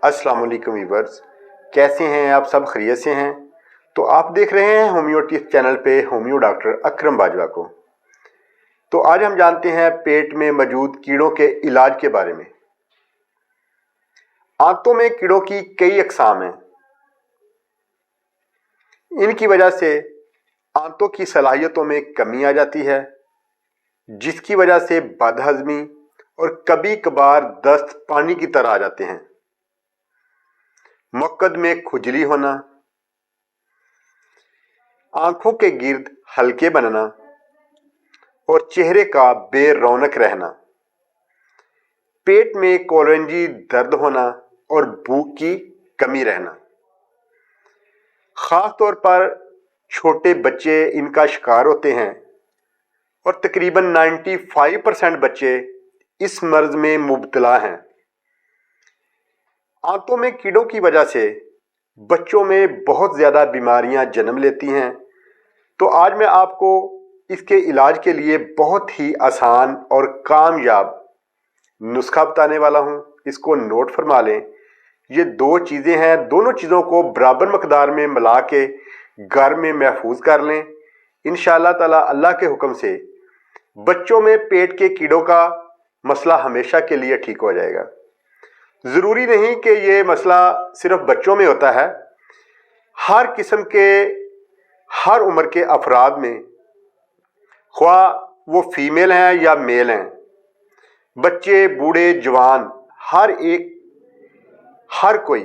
अस्सलाम वालेकुम व्यूअर्स, कैसे हैं आप? सब खैरियत से हैं? तो आप देख रहे हैं होम्यो टिप्स चैनल पे होम्यो डॉक्टर अकरम बाजवा को। तो आज हम जानते हैं पेट में मौजूद कीड़ों के इलाज के बारे में। आंतों में कीड़ों की कई अकसाम हैं। इनकी वजह से आंतों की सलाहियतों में कमी आ जाती है, जिसकी वजह से बदहजमी और कभी कभार दस्त पानी की तरह आ जाते हैं। मक्कद में खुजली होना, आंखों के गिर्द हल्के बनना और चेहरे का बेरौनक रहना, पेट में कॉलोरेंजी दर्द होना और भूख की कमी रहना। खास तौर पर छोटे बच्चे इनका शिकार होते हैं और तकरीबन 95% बच्चे इस मर्ज में मुब्तला हैं। आंतों में कीड़ों की वजह से बच्चों में बहुत ज़्यादा बीमारियां जन्म लेती हैं। तो आज मैं आपको इसके इलाज के लिए बहुत ही आसान और कामयाब नुस्खा बताने वाला हूं। इसको नोट फरमा लें। ये दो चीज़ें हैं, दोनों चीज़ों को बराबर मकदार में मिला के घर में महफूज कर लें। इंशाअल्लाह ताला अल्लाह के हुक्म से बच्चों में पेट के कीड़ों का मसला हमेशा के लिए ठीक हो जाएगा। ज़रूरी नहीं कि ये मसला सिर्फ बच्चों में होता है, हर किस्म के हर उम्र के अफराद में, ख्वाह वो फीमेल हैं या मेल हैं, बच्चे बूढ़े जवान, हर कोई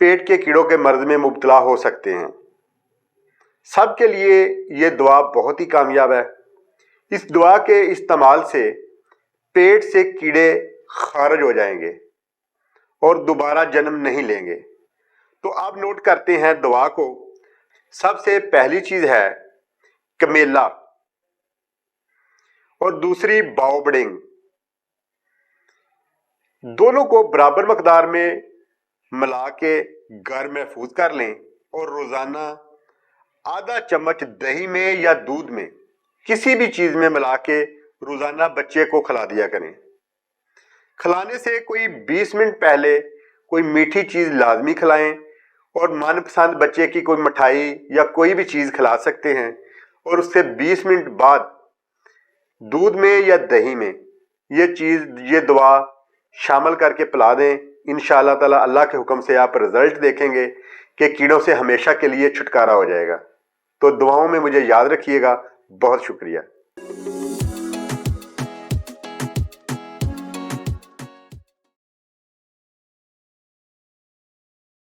पेट के कीड़ों के मर्ज में मुब्तला हो सकते हैं। सब के लिए ये दुआ बहुत ही कामयाब है। इस दुआ के इस्तेमाल से पेट से कीड़े खारिज हो जाएंगे और दोबारा जन्म नहीं लेंगे। तो आप नोट करते हैं दवा को। सबसे पहली चीज है कमेला और दूसरी बाओबडिंग। दोनों को बराबर मकदार में मिला के घर महफूज कर लें और रोजाना आधा चम्मच दही में या दूध में किसी भी चीज में मिला के रोजाना बच्चे को खिला दिया करें। खिलाने से कोई 20 मिनट पहले कोई मीठी चीज लाजमी खिलाएं और मनपसंद बच्चे की कोई मिठाई या कोई भी चीज खिला सकते हैं और उससे 20 मिनट बाद दूध में या दही में ये दवा शामिल करके पिला दें। इंशाअल्लाह ताला अल्लाह के हुक्म से आप रिजल्ट देखेंगे कि कीड़ों से हमेशा के लिए छुटकारा हो जाएगा। तो दुआओं में मुझे याद रखिएगा। बहुत शुक्रिया।